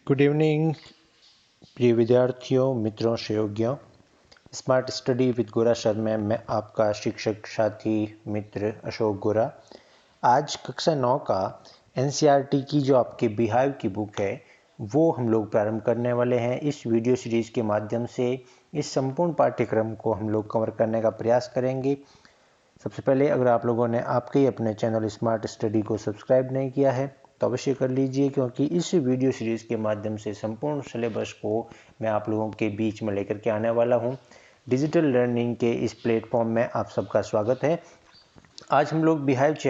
Good evening प्रिय विद्यार्थियों, मित्रों, सहयोगियों। स्मार्ट स्टडी विद गोरा सर में मैं आपका शिक्षक साथी मित्र अशोक गोरा। आज कक्षा 9 का एनसीईआरटी की जो आपके बिहाइव की बुक है वो हम लोग प्रारंभ करने वाले हैं। इस वीडियो सीरीज के माध्यम से इस संपूर्ण पाठ्यक्रम को हम लोग कवर करने का प्रयास करेंगे। सबसे पहले अगर आप लोगों ने आपके ही अपने चैनल स्मार्ट स्टडी को सब्सक्राइब नहीं किया है तो अवश्य कर लीजिए, क्योंकि इस वीडियो सीरीज के माध्यम से संपूर्ण सिलेबस को मैं आप लोगों के बीच में लेकर के आने वाला हूं। डिजिटल लर्निंग के इस प्लेटफॉर्म में आप सबका स्वागत है। आज हम लोग बिहाइव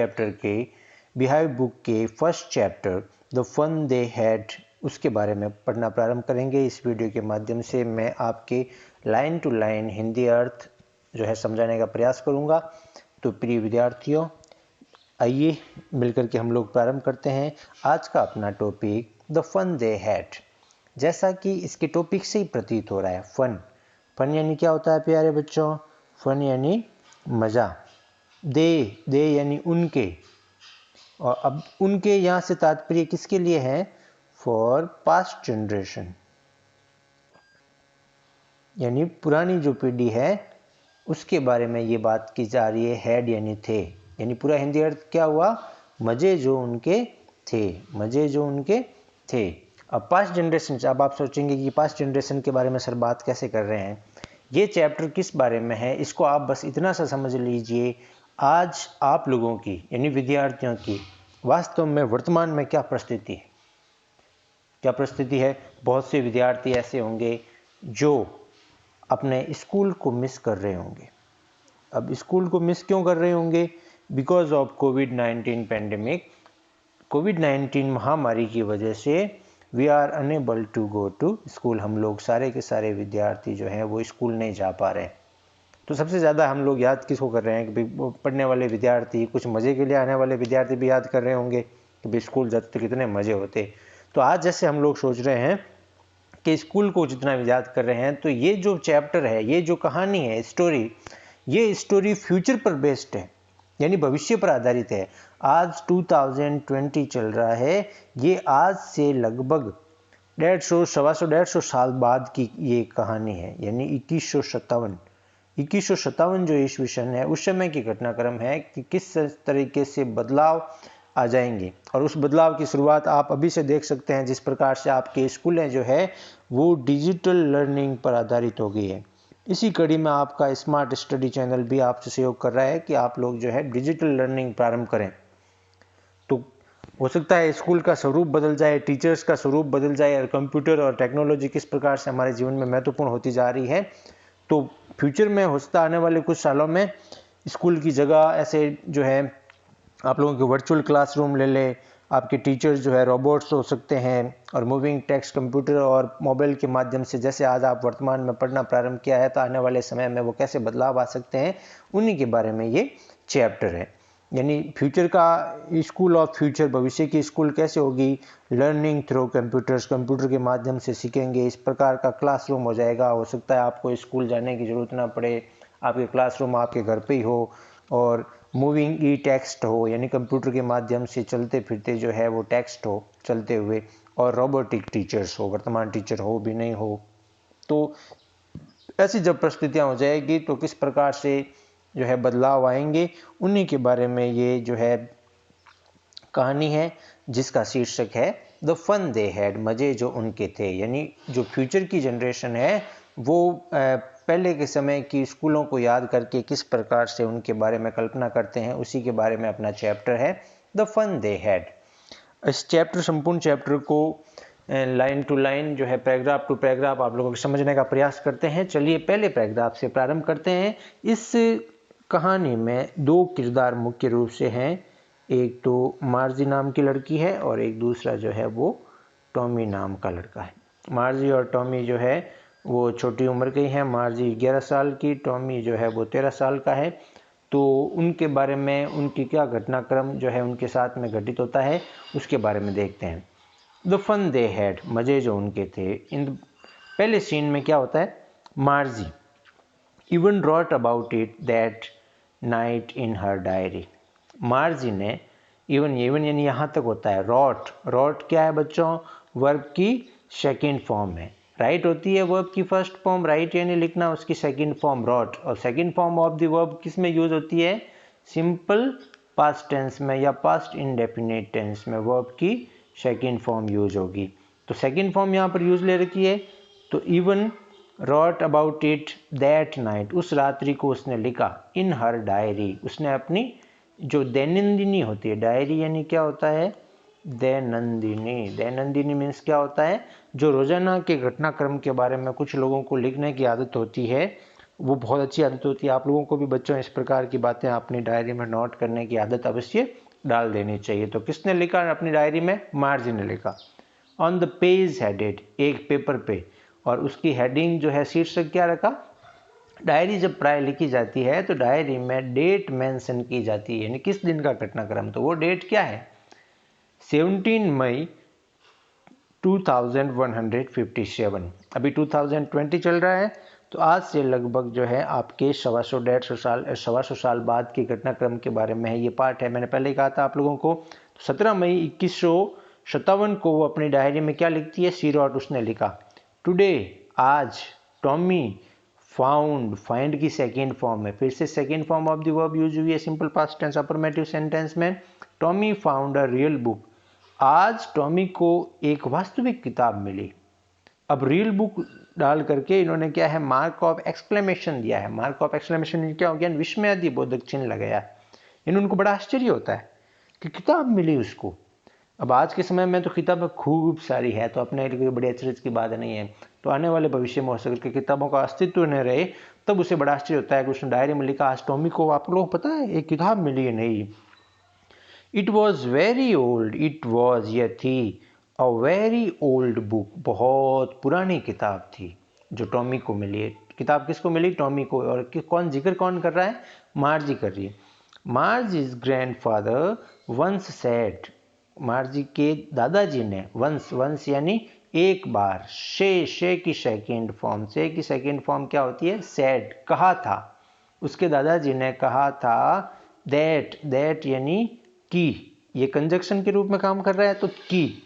बुक के first chapter the fun they had उसके बारे में पढ़ना प्रारंभ करेंगे। इस वीडियो के माध्यम से मैं आपके लाइन टू लाइन हिंदी अर्थ जो है समझाने का प्रयास करूंगा। तो प्रिय विद्यार्थियों, आइए मिलकर के हम लोग प्रारंभ करते हैं आज का अपना topic the fun they had. जैसा कि इसके टॉपिक से ही प्रतीत हो रहा है, फन यानी क्या होता है प्यारे बच्चों? फन यानी मज़ा। दे यानी उनके, और अब उनके यहाँ से तात्पर्य किसके लिए है? फॉर पास्ट जनरेशन, यानी पुरानी जो पीढ़ी है उसके बारे में ये बात की जा रही है। हैड यानी थे, यानी पूरा हिंदी अर्थ क्या हुआ? मजे जो उनके थे, मजे जो उनके थे। अब पास्ट जनरेशन, अब आप सोचेंगे कि पास्ट जनरेशन के बारे में सर बात कैसे कर रहे हैं? ये चैप्टर किस बारे में है इसको आप बस इतना सा समझ लीजिए। आज आप लोगों की यानी विद्यार्थियों की वास्तव में वर्तमान में क्या परिस्थिति है? क्या परिस्थिति है? बहुत से विद्यार्थी ऐसे होंगे जो अपने स्कूल को मिस कर रहे होंगे। अब स्कूल को मिस क्यों कर रहे होंगे? बिकॉज ऑफ कोविड-19 पैंडेमिक। कोविड-19 महामारी की वजह से we are unable to go to school. हम लोग सारे के सारे विद्यार्थी जो हैं वो स्कूल नहीं जा पा रहे। तो सबसे ज़्यादा हम लोग याद किसको कर रहे हैं कि पढ़ने वाले विद्यार्थी, कुछ मज़े के लिए आने वाले विद्यार्थी भी याद कर रहे होंगे कि भाई स्कूल जाते तो कितने मज़े होते। तो आज जैसे हम लोग सोच रहे हैं कि स्कूल को जितना याद कर रहे हैं, तो ये जो चैप्टर है, ये जो कहानी है, स्टोरी, ये स्टोरी फ्यूचर पर बेस्ड है, यानी भविष्य पर आधारित है। आज 2020 चल रहा है, ये आज से लगभग 150 साल बाद की ये कहानी है, यानी 2157 जो ईस्वी सन है उस समय की घटनाक्रम है कि किस तरीके से बदलाव आ जाएंगे। और उस बदलाव की शुरुआत आप अभी से देख सकते हैं, जिस प्रकार से आपके स्कूलें जो है वो डिजिटल लर्निंग पर आधारित हो गई है। इसी कड़ी में आपका स्मार्ट स्टडी चैनल भी आपसे सहयोग कर रहा है कि आप लोग जो है डिजिटल लर्निंग प्रारंभ करें। तो हो सकता है स्कूल का स्वरूप बदल जाए, टीचर्स का स्वरूप बदल जाए, और कंप्यूटर और टेक्नोलॉजी किस प्रकार से हमारे जीवन में महत्वपूर्ण होती जा रही है। तो फ्यूचर में हो सकता आने वाले कुछ सालों में स्कूल की जगह ऐसे जो है आप लोगों के वर्चुअल क्लासरूम ले ले, आपके टीचर्स जो है रोबोट्स हो सकते हैं, और मूविंग टेक्स्ट कंप्यूटर और मोबाइल के माध्यम से जैसे आज आप वर्तमान में पढ़ना प्रारंभ किया है, तो आने वाले समय में वो कैसे बदलाव आ सकते हैं, उन्हीं के बारे में ये चैप्टर है। यानी फ्यूचर का स्कूल ऑफ फ्यूचर, भविष्य की स्कूल कैसे होगी? लर्निंग थ्रू कंप्यूटर्स, कंप्यूटर के माध्यम से सीखेंगे। इस प्रकार का क्लासरूम हो जाएगा। हो सकता है आपको स्कूल जाने की ज़रूरत ना पड़े, आपके क्लासरूम आपके घर पे ही हो, और मूविंग ई टेक्स्ट हो, यानी कंप्यूटर के माध्यम से चलते फिरते जो है वो टेक्स्ट हो चलते हुए, और रोबोटिक टीचर्स हो, वर्तमान टीचर हो भी नहीं हो। तो ऐसी जब परिस्थितियाँ हो जाएगी तो किस प्रकार से जो है बदलाव आएंगे, उन्हीं के बारे में ये जो है कहानी है, जिसका शीर्षक है द फन दे हैड, मज़े जो उनके थे। यानी जो फ्यूचर की जनरेशन है वो पहले के समय की स्कूलों को याद करके किस प्रकार से उनके बारे में कल्पना करते हैं, उसी के बारे में अपना चैप्टर है द फन दे हैड। इस चैप्टर, संपूर्ण चैप्टर को लाइन टू लाइन जो है, पैराग्राफ टू पैराग्राफ आप लोगों को समझने का प्रयास करते हैं। चलिए पहले पैराग्राफ से प्रारंभ करते हैं। इस कहानी में दो किरदार मुख्य रूप से हैं। एक तो मार्जी नाम की लड़की है और एक दूसरा जो है वो टॉमी नाम का लड़का है। मार्जी और टॉमी जो है वो छोटी उम्र के हैं। मार्जी 11 साल की, टॉमी जो है वो 13 साल का है। तो उनके बारे में, उनकी क्या घटनाक्रम जो है उनके साथ में घटित होता है, उसके बारे में देखते हैं। द फन दे हैड, मज़े जो उनके थे। पहले सीन में क्या होता है? Margie even wrote about it that night in her diary. Margie ने इवन यानी यहाँ तक होता है। रॉट क्या है बच्चों? वर्ब की सेकंड फॉर्म है। राइट होती है वर्ब की फर्स्ट फॉर्म, राइट यानी लिखना, उसकी सेकंड फॉर्म रॉट, और second form of the verb किस में यूज होती है? सिंपल पास्ट टेंस में या पास्ट इंडेफिनिट टेंस में वर्ब की सेकंड फॉर्म यूज होगी। तो सेकंड फॉर्म यहाँ पर यूज ले रखी है। तो even wrote about it that night, उस रात्रि को उसने लिखा, इन हर डायरी, उसने अपनी जो दैनंदिनी होती है, डायरी यानी क्या होता है? दैनंदिनी। दैनंदिनी मीन्स क्या होता है? जो रोजाना के घटनाक्रम के बारे में कुछ लोगों को लिखने की आदत होती है, वो बहुत अच्छी आदत होती है। आप लोगों को भी बच्चों इस प्रकार की बातें अपनी डायरी में नोट करने की आदत अवश्य डाल देनी चाहिए। तो किसने लिखा अपनी डायरी में? मार्जी ने लिखा। ऑन द पेज हेडेड, एक पेपर पे, और उसकी हेडिंग जो है, शीर्षक क्या रखा? डायरी जब प्राय लिखी जाती है तो डायरी में डेट मेंशन की जाती है, यानी किस दिन का घटनाक्रम। तो वो डेट क्या है? 17 मई 2157। अभी 2020 चल रहा है, तो आज से लगभग जो है आपके 125 साल बाद के घटनाक्रम के बारे में है ये पार्ट है। मैंने पहले ही कहा था आप लोगों को। 17 मई 2157 को वो अपनी डायरी में क्या लिखती है? सी रॉट, उसने लिखा, टुडे, आज, टॉमी फाउंड, फाइंड की सेकेंड फॉर्म है, फिर से second form of the verb use हुई है simple past tense affirmative sentence में। Tommy found a real book, आज टॉमी को एक वास्तविक किताब मिली। अब रियल बुक डाल करके इन्होंने क्या है? मार्क ऑफ एक्सक्लेमेशन दिया है। मार्क ऑफ एक्सक्लेमेशन क्या हो गया? विस्मयादि बोधक चिन्ह लगाया। इन उनको बड़ा आश्चर्य होता है कि किताब मिली उसको। अब आज के समय में तो किताबें खूब सारी है, तो अपने लिए बड़ी आश्चर्य की बात नहीं है। तो आने वाले भविष्य में हो सकता है कि किताबों का अस्तित्व न रहे, तब उसे बड़ा आश्चर्य होता है कि उसने डायरी में लिखा, आज टॉमी को, आप लोग पता है, एक किताब मिली है नई। It was very old, it was, यह थी, अ वेरी ओल्ड बुक, बहुत पुरानी किताब थी जो टॉमी को मिली है। किताब किसको मिली? टॉमी को। और कौन जिक्र कौन कर रहा है? मार्जी कर रही है। मार्जीज ग्रैंडफादर वंस सेड, मार्जी के दादाजी ने, वंस, वंस यानी एक बार, शे की सेकेंड फॉर्म, से की सेकेंड फॉर्म क्या होती है? सेड, कहा था। उसके दादाजी ने कहा था, दैट, दैट यानी की, ये कंजक्शन के रूप में काम कर रहा है, तो की।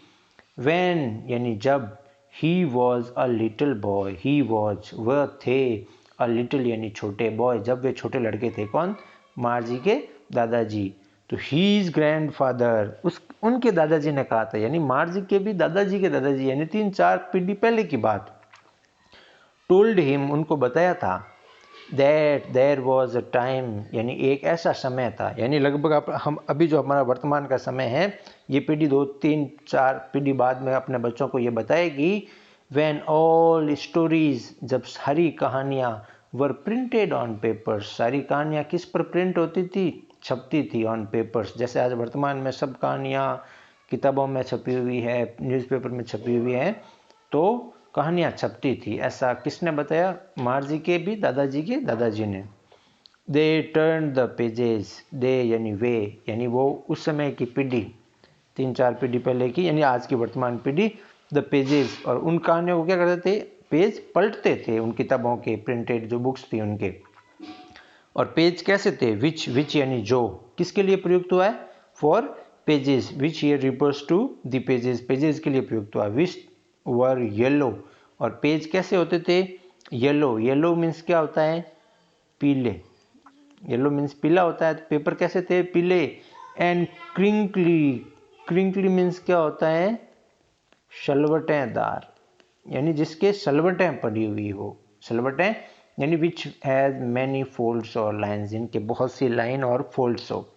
व्हेन यानी जब, he was a little boy, he was, वह थे, अ लिटिल यानी छोटे, बॉय जब वे छोटे लड़के थे। कौन? मार्जी के दादाजी। तो हीज ग्रैंडफादर, उनके दादाजी ने कहा था, यानी मार्जी के भी दादाजी के दादाजी, यानी 3-4 पीढ़ी पहले की बात। टोल्ड हिम, उनको बताया था, that there was a time, यानी एक ऐसा समय था, यानी लगभग हम अभी जो हमारा वर्तमान का समय है, ये पीढ़ी 2-3-4 पीढ़ी बाद में अपने बच्चों को ये बताएगी, व्हेन ऑल स्टोरीज, जब सारी कहानियाँ, वर प्रिंटेड ऑन पेपर्स, सारी कहानियाँ किस पर प्रिंट होती थी? छपती थी, ऑन पेपर्स। जैसे आज वर्तमान में सब कहानियाँ किताबों में छपी हुई है, न्यूज़पेपर में छपी हुई है, तो कहानियाँ छपती थी। ऐसा किसने बताया? मार्जी के भी दादाजी के दादाजी ने। दे टर्न द पेजेस, दे यानी वे, यानी वो उस समय की पीढ़ी, 3-4 पीढ़ी पहले की, यानी आज की वर्तमान पीढ़ी, द पेजेस, और उन कहानियों को क्या करते थे? पेज पलटते थे उन किताबों के, प्रिंटेड जो बुक्स थी उनके। और पेज कैसे थे? विच यानी जो, किसके लिए प्रयुक्त हुआ है? For pages, which here refers to the pages, pages के लिए प्रयुक्त हुआ। विच वर येलो, और पेज कैसे होते थे? येलो, येलो मीन्स क्या होता है? पीले, येलो मीन्स पीला होता है। तो पेपर कैसे थे? पीले। एंड क्रिंकली, क्रिंकली मीन्स क्या होता है? सलवटेदार, यानी जिसके सलवटें पड़ी हुई हो। सलवटें यानी विच हैज मैनी फोल्ड्स और लाइन्स, जिनके बहुत सी लाइन और फोल्ड्स हो।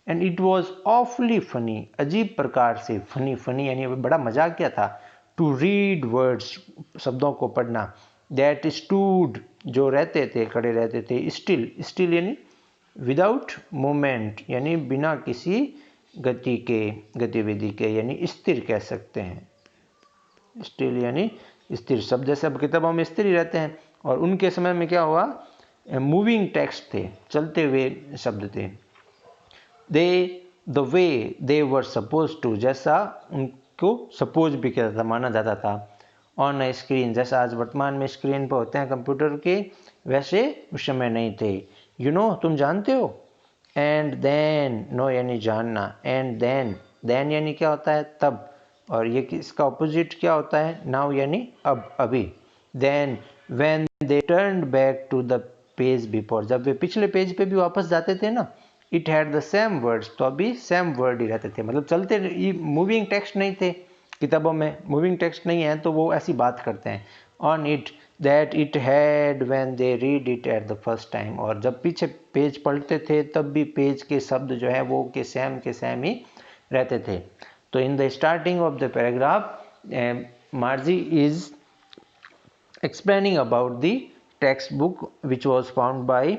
एंड इट वॉज ऑफली फनी, अजीब प्रकार से, फनी, फनी यानी बड़ा मजाक क्या था, टू रीड वर्ड्स, शब्दों को पढ़ना, दैट स्टूड, जो रहते थे, खड़े रहते थे, स्टिल, स्टिल यानी विदाउट मूवमेंट, यानी बिना किसी गति के, गतिविधि के, यानी स्थिर कह सकते हैं। स्टिल यानी स्थिर, शब्द जैसे अब किताबों में स्थिर ही रहते हैं, और उनके समय में क्या हुआ? मूविंग टेक्स्ट थे, चलते हुए शब्द थे। They, the way they were supposed to, जैसा उनको सपोज भी किया था, माना जाता था। ऑन अ स्क्रीन, जैसा आज वर्तमान में स्क्रीन पर होते हैं कंप्यूटर के, वैसे उस समय नहीं थे। यू नो, तुम जानते हो। एंड देन, नो यानी जानना, एंड देन, देन यानी क्या होता है? तब। और ये इसका ऑपोजिट क्या होता है, नाउ यानी अब, अभी। Then when they turned back to the page before, जब वे पिछले पेज पे भी वापस जाते थे ना, it had the same words, तो अभी सेम वर्ड ही रहते थे, मतलब चलते, मूविंग टेक्स्ट नहीं थे किताबों में, मूविंग टेक्स्ट नहीं है तो वो ऐसी बात करते हैं। On it that it had when they read it at the first time, और जब पीछे पेज पढ़ते थे तब भी पेज के शब्द जो है वो के सेम ही रहते थे। तो in the starting of the paragraph मार्जी is explaining about the text book which was found by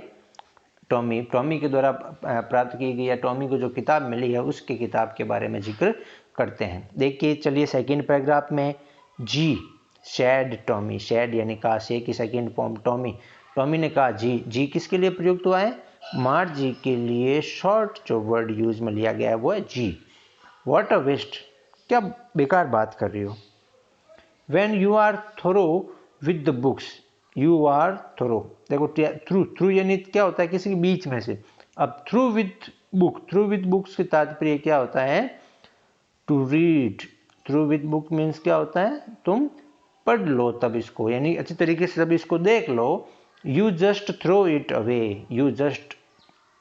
Tommy, Tommy के द्वारा प्राप्त की गई या टॉमी को जो किताब मिली है उसकी किताब के बारे में जिक्र करते हैं। देखिए चलिए सेकंड पैराग्राफ में, जी शेड टॉमी, शेड यानी कहा, से की सेकंड फॉर्म टॉमी, टॉमी ने कहा जी, जी किसके लिए प्रयुक्त हुआ है, मार्जी के लिए शॉर्ट जो वर्ड यूज में लिया गया है वो है जी। व्हाट अ वेस्ट, क्या बेकार बात कर रही हो। When you are thorough with the books, you are thorough, देखो थ्रू, थ्रू यानी क्या होता है, किसी के बीच में से। अब through with book, through with books की तात्पर्य क्या होता है, to read, through with book means क्या होता है, तुम पढ़ लो तब इसको, यानी अच्छी तरीके से तब इसको देख लो। You just throw it away, you just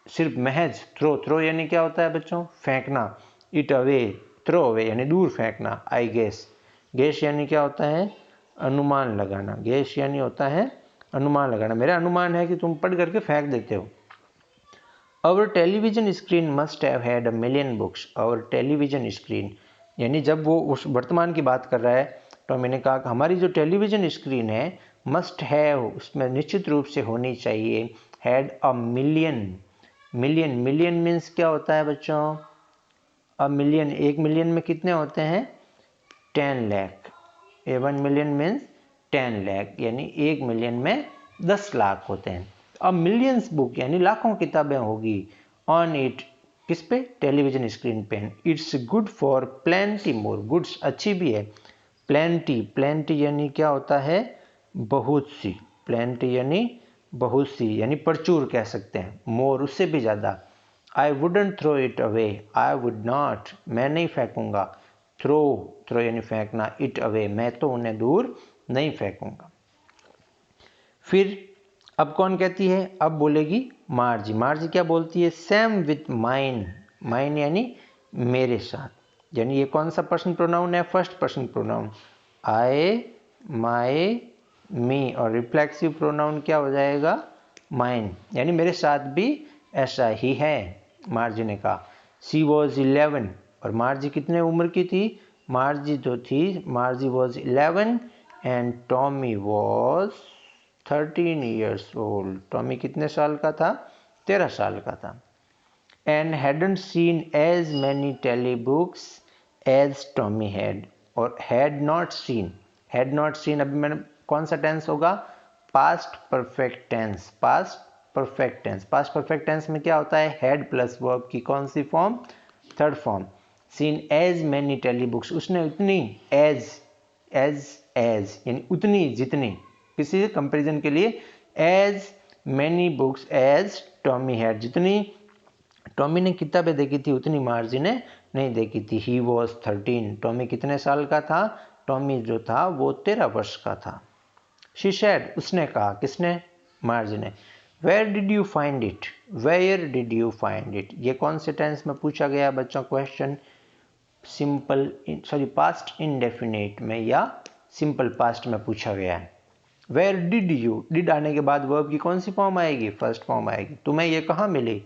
सिर्फ महज, थ्रो, थ्रो यानी क्या होता है बच्चों, फेंकना, इट अवे, थ्रो अवे यानी दूर फेंकना। आई गेस, गेस यानी क्या होता है, अनुमान लगाना, गेस यानी होता है अनुमान लगाना, मेरा अनुमान है कि तुम पढ़ करके फेंक देते हो। Our television screen must have had a million books, our television screen यानी जब वो उस वर्तमान की बात कर रहा है तो मैंने कहा कि हमारी जो टेलीविजन स्क्रीन है, मस्ट हैव उसमें निश्चित रूप से होनी चाहिए, had a million, million, million means क्या होता है बच्चों, अ मिलियन, एक मिलियन में कितने होते हैं, 10 लाख, 1 मिलियन मीन्स 10 लाख, यानी 1 मिलियन में 10 लाख होते हैं। अब मिलियंस बुक यानी लाखों किताबें होगी, ऑन इट किस पे, टेलीविजन स्क्रीन पे। It's good for plenty more, goods अच्छी भी है, प्लेंटी, प्लेंटी यानी क्या होता है, बहुत सी, प्लेंटी यानी बहुत सी यानी प्रचुर कह सकते हैं, मोर उससे भी ज़्यादा। I wouldn't throw it away, I would not मैं नहीं फेंकूंगा, थ्रो, थ्रो यानी फेंकना, इट अवे मैं तो उन्हें दूर नहीं फेंकूंगा। फिर अब कौन कहती है, अब बोलेगी मार्जी, मार्जी क्या बोलती है, सेम विथ माइन, माइन यानी मेरे साथ, यानी ये कौन सा पर्सन प्रोनाउन है, फर्स्ट पर्सन प्रोनाउन, आई, माई, मी, और रिफ्लेक्सिव प्रोनाउन क्या हो जाएगा, माइन, यानी मेरे साथ भी ऐसा ही है, मार्जी ने कहा। शी वॉज 11, और मार्जी कितने उम्र की थी, मार्जी जो थी, Margie was 11 and Tommy was 13 years old, Tommy कितने साल का था, 13 साल का था। And hadn't seen as many telly books as Tommy had, और had not seen, had not seen अभी मैंने कौन सा टेंस होगा, past perfect tense, past perfect tense, past perfect tense में क्या होता है, हैड प्लस वर्ब की कौन सी form, third form. Seen as many telly books, उसने उतनी, एज, एज यानी उतनी, जितनी, किसी कंपैरिजन के लिए, as many books as Tommy had, जितनी टॉमी ने किताबें देखी थी उतनी मार्जी ने नहीं देखी थी। ही वॉज 13, टॉमी कितने साल का था, टॉमी जो था वो 13 वर्ष का था। शी सेड, उसने कहा, किसने, मार्जी ने। Where did you find it, where did you find it, ये कौन से टेंस में पूछा गया बच्चों question, simple sorry past indefinite में या सिंपल पास्ट में पूछा गया है। वेयर डिड यू, डिड आने के बाद वर्ब की कौन सी फॉर्म आएगी, फर्स्ट फॉर्म आएगी। तुम्हें ये कहाँ मिली,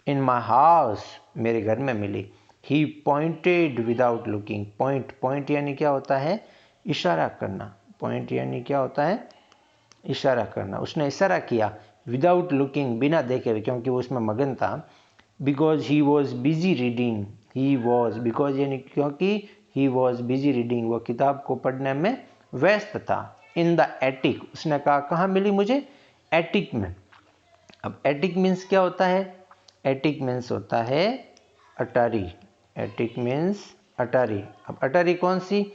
इन माई हाउस, मेरे घर में मिली। He pointed without looking, point, point यानी क्या होता है, इशारा करना, पॉइंट यानी क्या होता है, इशारा करना, उसने इशारा किया, विदाउट लुकिंग बिना देखे हुए, क्योंकि वो उसमें मगन था। Because he was busy reading, he was, because यानी क्योंकि, ही वॉज बिजी रीडिंग, वो किताब को पढ़ने में व्यस्त था। इन द एटिक, उसने कहा कहाँ मिली मुझे, एटिक में। अब एटिक मीन्स क्या होता है, एटिक मीन्स होता है अटारी, एटिक मीन्स अटारी। अब अटारी कौन सी,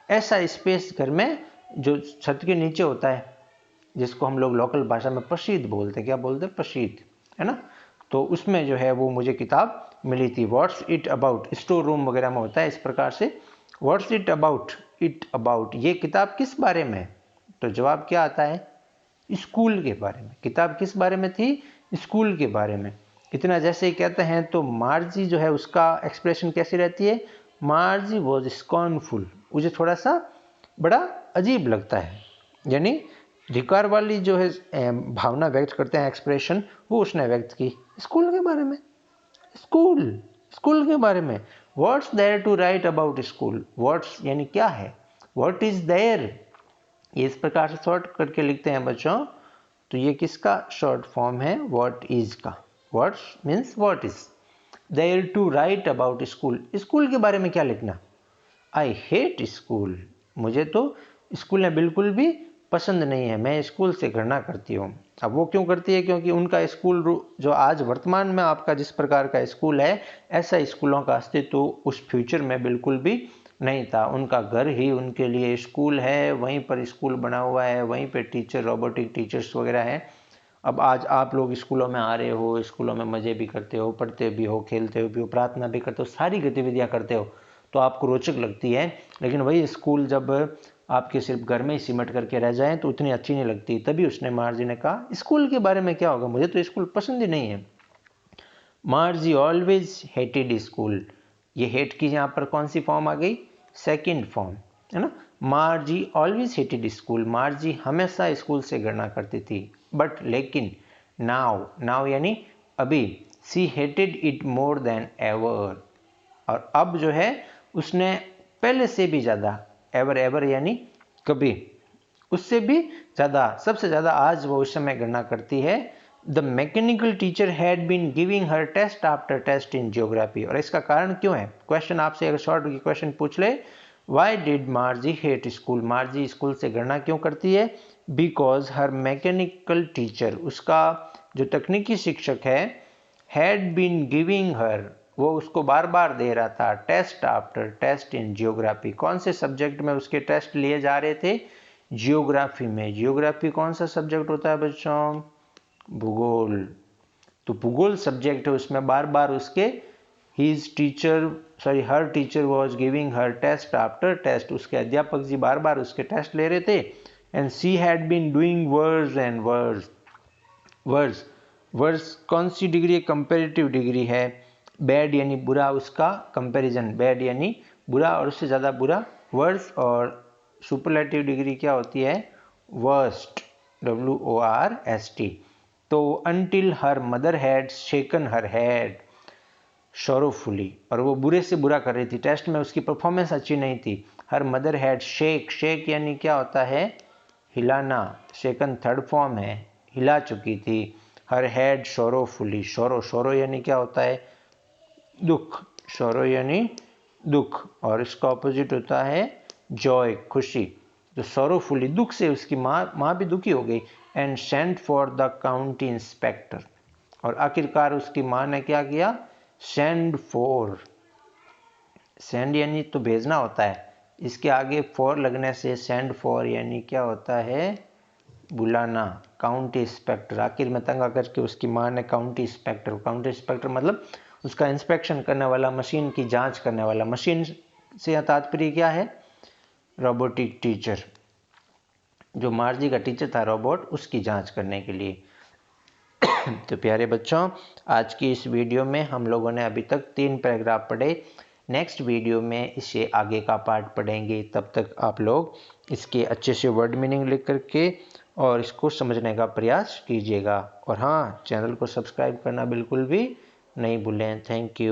ऐसा स्पेस घर में जो छत के नीचे होता है, जिसको हम लोग लोकल भाषा में प्रसिद्ध बोलते हैं, क्या बोलते हैं, प्रसिद्ध, है ना। तो उसमें जो है वो मुझे किताब मिली थी। What's it about, store room वगैरह में होता है इस प्रकार से, what's it about? It about, ये किताब किस बारे में? तो जवाब क्या आता है? स्कूल के बारे में। किताब किस बारे में थी? स्कूल के बारे में। इतना जैसे ही कहते हैं तो मार्जी जो है उसका एक्सप्रेशन कैसी रहती है? Margie was scornful. मुझे थोड़ा सा बड़ा अजीब लगता है, यानी धिक्कार वाली जो है भावना व्यक्त करते हैं, एक्सप्रेशन, वो उसने व्यक्त की स्कूल के बारे में। स्कूल के बारे में। What's there to write about school? What's यानी क्या है, व्हाट इज देयर, ये इस प्रकार से शॉर्ट करके लिखते हैं बच्चों। तो ये किसका शॉर्ट फॉर्म है? व्हाट इज का। What's means what is, there to write about school, school के बारे में क्या लिखना? आई हेट स्कूल, मुझे तो स्कूल में बिल्कुल भी पसंद नहीं है, मैं स्कूल से घृणा करती हूँ। अब वो क्यों करती है? क्योंकि उनका स्कूल जो आज वर्तमान में आपका जिस प्रकार का स्कूल है, ऐसा स्कूलों का अस्तित्व उस फ्यूचर में बिल्कुल भी नहीं था। उनका घर ही उनके लिए स्कूल है, वहीं पर स्कूल बना हुआ है, वहीं पर टीचर, रोबोटिक टीचर्स वगैरह हैं। अब आज आप लोग स्कूलों में आ रहे हो, स्कूलों में मज़े भी करते हो, पढ़ते भी हो, खेलते भी हो, प्रार्थना भी करते हो, सारी गतिविधियां करते हो, तो आपको रोचक लगती है। लेकिन वही स्कूल जब आपके सिर्फ घर में ही सिमट करके रह जाएं तो उतनी अच्छी नहीं लगती। तभी उसने मार्जी ने कहा स्कूल के बारे में क्या होगा, मुझे तो स्कूल पसंद ही नहीं है। मार्जी ऑलवेज हेटेड स्कूल, ये हेट की यहाँ पर कौन सी फॉर्म आ गई? सेकंड फॉर्म, है ना। मार्जी ऑलवेज हेटेड स्कूल, मार्जी हमेशा स्कूल से घृणा करती थी। बट लेकिन नाउ यानी अभी, she hated it more than ever, और अब जो है उसने पहले से भी ज़्यादा, एवर यानी कभी, उससे भी ज़्यादा, सबसे ज़्यादा आज वो उस समय घृणा करती है। The mechanical teacher had been giving her test after test in geography, और इसका कारण क्यों है? क्वेश्चन आपसे अगर शॉर्ट क्वेश्चन पूछ ले, why did मार्जी hate school, मार्जी school से घृणा क्यों करती है? बिकॉज हर मैकेनिकल टीचर, उसका जो तकनीकी शिक्षक है, हैड बीन गिविंग हर, वो उसको बार बार दे रहा था test after test in geography. कौन से सब्जेक्ट में उसके टेस्ट लिए जा रहे थे? जियोग्राफी में। जियोग्राफी कौन सा सब्जेक्ट होता है बच्चों? भूगोल। तो भूगोल सब्जेक्ट है, उसमें बार बार उसके her teacher was giving her test after test, उसके अध्यापक जी बार बार उसके टेस्ट ले रहे थे। And she had been doing worse and worse. Worse कौन सी डिग्री है? कंपेरेटिव डिग्री है। बैड यानी बुरा, उसका कंपैरिजन, बैड यानी बुरा और उससे ज़्यादा बुरा वर्स, और सुपरलेटिव डिग्री क्या होती है? Worst, WORST। तो until her mother had shaken her head sorrowfully, और वो बुरे से बुरा कर रही थी, टेस्ट में उसकी परफॉर्मेंस अच्छी नहीं थी। हर मदर हैड शेक यानी क्या होता है? हिलाना, शेकन थर्ड फॉर्म है, हिला चुकी थी। हर हेड शोरोफुली, शोरो यानी क्या होता है? दुख, शोरो यानी दुख, और इसका ऑपोजिट होता है जॉय, खुशी। तो सोरोफुली, दुख से उसकी माँ भी दुखी हो गई। And sent for the county inspector, और आखिरकार उसकी माँ ने क्या किया? सेंड यानी तो भेजना होता है, इसके आगे फॉर लगने से सेंड फॉर यानी क्या होता है? बुलाना। काउंटी इंस्पेक्टर, आखिर में तंग आकर के उसकी माँ ने काउंटी इंस्पेक्टर मतलब उसका इंस्पेक्शन करने वाला, मशीन की जांच करने वाला। मशीन से तात्पर्य क्या है? रोबोटिक टीचर, जो मार्जी का टीचर था रोबोट, उसकी जांच करने के लिए। तो प्यारे बच्चों, आज की इस वीडियो में हम लोगों ने अभी तक 3 पैराग्राफ पढ़े। नेक्स्ट वीडियो में इससे आगे का पार्ट पढ़ेंगे। तब तक आप लोग इसके अच्छे से वर्ड मीनिंग लिख करके और इसको समझने का प्रयास कीजिएगा। और हाँ, चैनल को सब्सक्राइब करना बिल्कुल भी नहीं भूलें। Thank you.